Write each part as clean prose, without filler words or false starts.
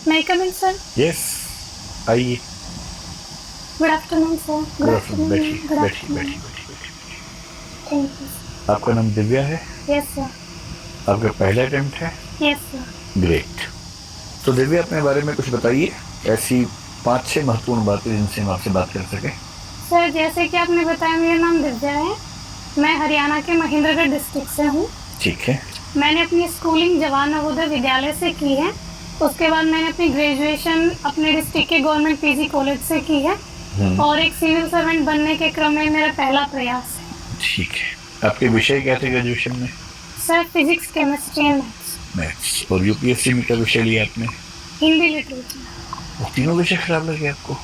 May I come in, sir? Yes, आइए। Good afternoon, sir. Good afternoon, बैठिए Good बैठिए afternoon. बैठिए बैठिए। Thank you. आपका नाम दिव्या है? Yes, sir. आपका पहला अटेम्प्ट है? Yes, sir. ग्रेट। तो दिव्या, अपने बारे में कुछ बताइए, ऐसी 5-6 महत्वपूर्ण बातें जिनसे हम आपसे बात कर सकें। सर, जैसे कि आपने बताया, मेरा नाम दिव्या है। मैं हरियाणा के महेंद्रगढ़ डिस्ट्रिक्ट से हूँ। ठीक है। मैंने अपनी स्कूलिंग जवाहर नवोदय विद्यालय से की है। उसके बाद मैंने अपनी ग्रेजुएशन अपने डिस्ट्रिक्ट के गवर्नमेंट पीजी कॉलेज से की है। और एक सिविल सर्वेंट बनने के क्रम में मेरा पहला प्रयास है। ठीक है। आपके विषय क्या थे ग्रेजुएशन में? Sir, physics, chemistry and maths. Maths. और यूपीएससी में क्या विषय लिया आपने? हिंदी लिटरेचर। वो तीनों विषय खराब लगे आपको?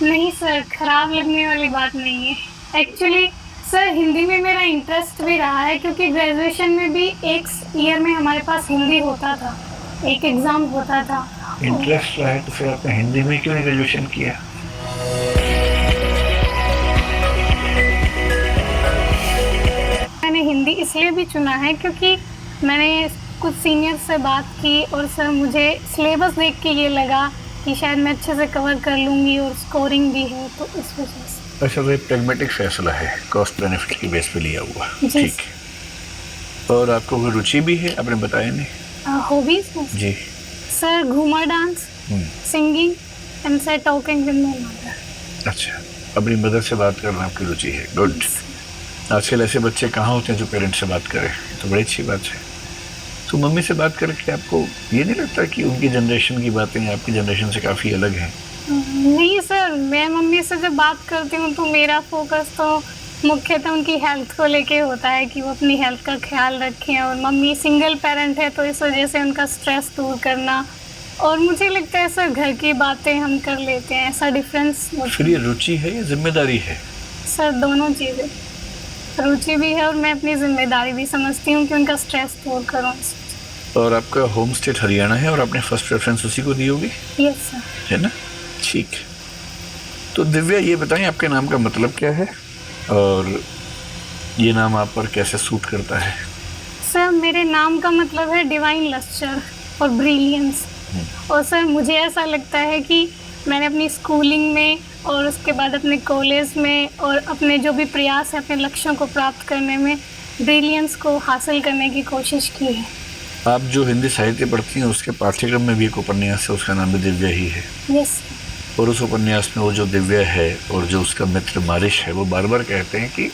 नहीं सर, खराब लगने वाली बात नहीं है। एक्चुअली सर, हिंदी में मेरा इंटरेस्ट भी रहा है, क्योंकि ग्रेजुएशन में भी एक ईयर में हमारे पास हिंदी होता था, एक एग्जाम होता था। इंटरेस्ट रहा है तो फिर आपने हिंदी में क्यों नहीं ग्रेजुएशन किया? मैंने हिंदी इसलिए भी चुना है क्योंकि मैंने कुछ सीनियर से बात की और सर, मुझे सिलेबस देख के ये लगा कि शायद मैं अच्छे से कवर कर लूँगी और स्कोरिंग भी है, तो इस वजह से। अच्छा, तो ये प्रैग्मेटिक फैसला है, कॉस्ट बेनिफिट की बेस पे लिया हुआ। जी। ठीक है। और आपको कोई रुचि भी है? आपने बताया नहीं। हॉबीज में जी। Sir, Ghoomar dance, singing and sir talking with my mother. अच्छा, अपनी मदर से बात करना आपकी रुचि है। गुड। आजकल ऐसे बच्चे कहाँ होते हैं जो पेरेंट्स से बात करें, तो बड़ी अच्छी बात है। तो मम्मी से बात करके आपको ये नहीं लगता कि उनकी जनरेशन की बातें आपकी जनरेशन से काफ़ी अलग हैं? नहीं सर, मैं मम्मी से जब बात करती हूँ तो मेरा फोकस तो मुख्यतः उनकी हेल्थ को लेके होता है कि वो अपनी हेल्थ का ख्याल रखें। और मम्मी सिंगल पेरेंट है, तो इस वजह से उनका स्ट्रेस दूर करना, और मुझे लगता है सर घर की बातें हम कर लेते हैं, ऐसा डिफरेंस। फिर ये रुचि है या जिम्मेदारी है? सर, दोनों चीज़ें, रुचि भी है और मैं अपनी जिम्मेदारी भी समझती हूँ कि उनका स्ट्रेस दूर करूँ। और आपका होम स्टेट हरियाणा है और आपने फर्स्ट प्रेफरेंस उसी को दी होगी? Yes sir. है ना? ठीक। तो दिव्या, ये बताएं आपके नाम का मतलब क्या है और ये नाम आप पर कैसे सूट करता है? सर, मेरे नाम का मतलब है डिवाइन लस्टर और ब्रिलियंस। और सर, मुझे ऐसा लगता है कि मैंने अपनी स्कूलिंग में और उसके बाद अपने कॉलेज में और अपने जो भी प्रयास है अपने लक्ष्यों को प्राप्त करने में, ब्रिलियंस को हासिल करने की कोशिश की है। आप जो हिंदी साहित्य पढ़ती हैं उसके पाठ्यक्रम में भी एक उपन्यास है, उसका नाम भी दिव्या ही है। यस। और उस उपन्यास में वो जो दिव्या है और जो उसका मित्र मारिश है, वो बार बार कहते हैं कि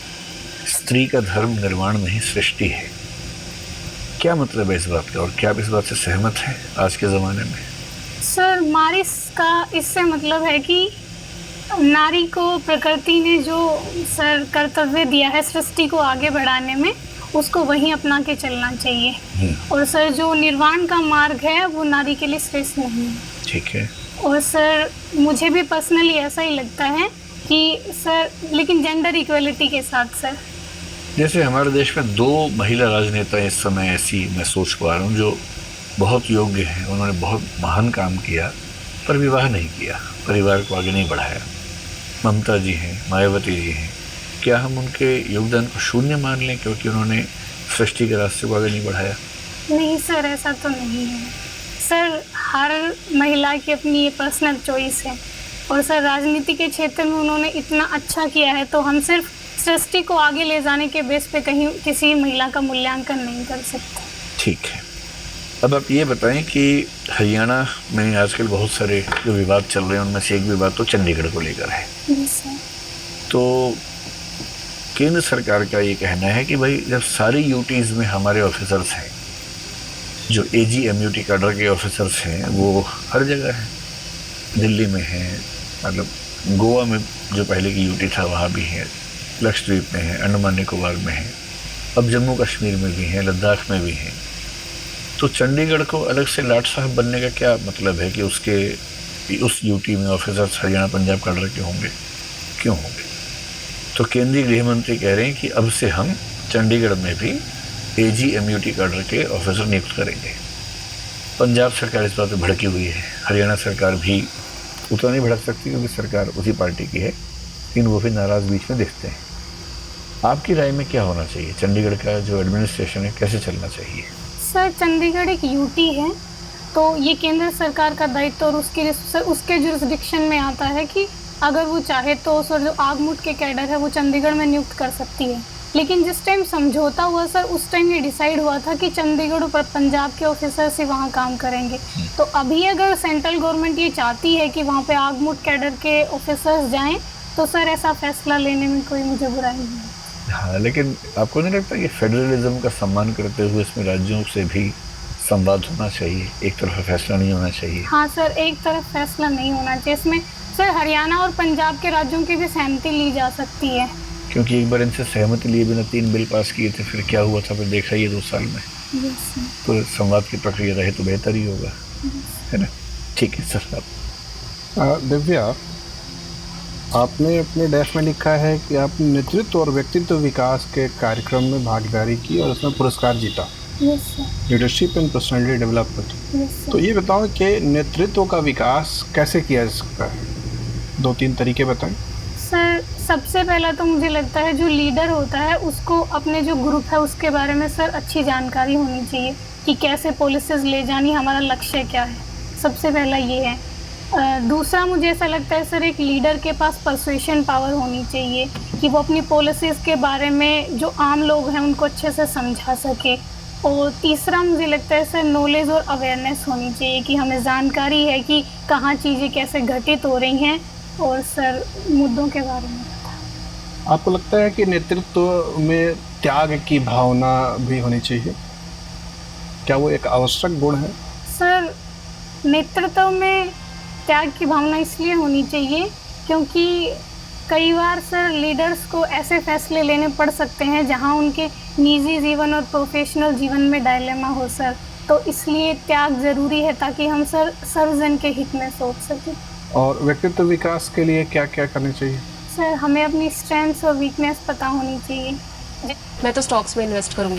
स्त्री का धर्म निर्माण नहीं, सृष्टि है। क्या मतलब है इस बात का और क्या आप इस बात से सहमत हैं आज के ज़माने में? सर, मारिश का इससे मतलब है कि नारी को प्रकृति ने जो सर कर्तव्य दिया है सृष्टि को आगे बढ़ाने में, उसको वहीं अपना के चलना चाहिए। और सर, जो निर्वाण का मार्ग है वो नारी के लिए श्रेष्ठ नहीं है। ठीक है। और सर, मुझे भी पर्सनली ऐसा ही लगता है कि सर, लेकिन जेंडर इक्वलिटी के साथ सर। जैसे हमारे देश में 2 महिला राजनेता इस समय ऐसी मैं सोच पा रहा हूँ जो बहुत योग्य हैं, उन्होंने बहुत महान काम किया पर विवाह नहीं किया, परिवार को आगे नहीं बढ़ाया। ममता जी हैं, मायावती जी हैं। क्या हम उनके योगदान को शून्य मान लें क्योंकि उन्होंने सृष्टि के रास्ते को आगे नहीं बढ़ाया? नहीं सर, ऐसा तो नहीं है सर। हर महिला की अपनी ये पर्सनल चॉइस है। और सर, राजनीति के क्षेत्र में उन्होंने इतना अच्छा किया है, तो हम सिर्फ सृष्टि को आगे ले जाने के बेस पे कहीं किसी महिला का मूल्यांकन नहीं कर सकते। ठीक है। अब आप ये बताएं कि हरियाणा में आजकल बहुत सारे जो विवाद चल रहे हैं, उनमें से एक विवाद तो चंडीगढ़ को लेकर है। तो केंद्र सरकार का ये कहना है कि भाई, जब सारी यूटीज़ में हमारे ऑफिसर्स हैं, जो AG-MUT कैडर के ऑफिसर्स हैं, वो हर जगह हैं, दिल्ली में हैं, मतलब गोवा में जो पहले की यूटी था वहाँ भी है, लक्षद्वीप में है, अंडमान निकोबार में है, अब जम्मू कश्मीर में भी हैं, लद्दाख में भी हैं। तो चंडीगढ़ को अलग से लाट साहब बनने का क्या मतलब है कि उस यूटी में ऑफिसर्स हरियाणा पंजाब कैडर के होंगे? क्यों होंगे? तो केंद्रीय गृह मंत्री कह रहे हैं कि अब से हम चंडीगढ़ में भी AG-MUT कैडर के ऑफिसर नियुक्त करेंगे। पंजाब सरकार इस बात पर भड़की हुई है, हरियाणा सरकार भी उतना नहीं भड़क सकती क्योंकि सरकार उसी पार्टी की है, लेकिन वो भी नाराज़ बीच में दिखते हैं। आपकी राय में क्या होना चाहिए? चंडीगढ़ का जो एडमिनिस्ट्रेशन है कैसे चलना चाहिए? सर, चंडीगढ़ एक यूटी है तो ये केंद्र सरकार का दायित्व और उसके जुरिस्डिक्शन में आता है कि अगर वो चाहे तो सर जो आगमुट के कैडर है वो चंडीगढ़ में नियुक्त कर सकती है। लेकिन जिस टाइम समझौता हुआ सर उस टाइम ये डिसाइड हुआ था कि चंडीगढ़ और पंजाब के ऑफिसर्स ही वहाँ काम करेंगे। तो अभी अगर सेंट्रल गवर्नमेंट ये चाहती है कि वहाँ पे आगमुट कैडर के ऑफिसर्स जाएं तो सर ऐसा फैसला लेने में कोई मुझे बुराई नहीं है। हाँ, लेकिन आपको नहीं लगता कि फेडरलिज्म का सम्मान करते हुए इसमें राज्यों से भी संवाद होना चाहिए, एक तरफा फैसला नहीं होना चाहिए? हाँ सर, एक तरफ फैसला नहीं होना चाहिए। इसमें सर हरियाणा और पंजाब के राज्यों की भी सहमति ली जा सकती है, क्योंकि एक बार इनसे सहमति लिए बिना 3 बिल पास किए थे, फिर क्या हुआ था फिर देखा ही है 2 साल में। तो संवाद की प्रक्रिया रहे तो बेहतर ही होगा, है ना? ठीक है सर। आप दिव्या, आपने अपने डैश में लिखा है कि आपने नेतृत्व और व्यक्तित्व विकास के कार्यक्रम में भागीदारी की और उसमें पुरस्कार जीता। Leadership and personality development. तो ये बताओ कि नेतृत्व का विकास कैसे किया जा सकता है? 2-3 तरीके बताएं। सर सबसे पहला तो मुझे लगता है जो लीडर होता है उसको अपने जो ग्रुप है उसके बारे में सर अच्छी जानकारी होनी चाहिए कि कैसे पॉलिसीज ले जानी, हमारा लक्ष्य क्या है। सबसे पहला ये है। दूसरा मुझे ऐसा लगता है सर एक लीडर के पास परसुएशन पावर होनी चाहिए कि वो अपनी पॉलिसीज़ के बारे में जो आम लोग हैं उनको अच्छे से समझा सके। और तीसरा मुझे लगता है सर नॉलेज और अवेयरनेस होनी चाहिए कि हमें जानकारी है कि कहाँ चीज़ें कैसे घटित हो रही हैं और सर मुद्दों के बारे में। आपको लगता है कि नेतृत्व में त्याग की भावना भी होनी चाहिए? क्या वो एक आवश्यक गुण है? सर नेतृत्व में त्याग की भावना इसलिए होनी चाहिए क्योंकि कई बार सर लीडर्स को ऐसे फैसले लेने पड़ सकते हैं जहां उनके निजी जीवन और प्रोफेशनल जीवन में डायलेमा हो सर। तो इसलिए त्याग ज़रूरी है ताकि हम सर सर्वजन के हित में सोच सकें। और व्यक्तित्व विकास के लिए क्या क्या करना चाहिए? सर हमें अपनी स्ट्रेंथ्स और वीकनेस पता होनी चाहिए। मैं तो स्टॉक्स में इन्वेस्ट करूंगी।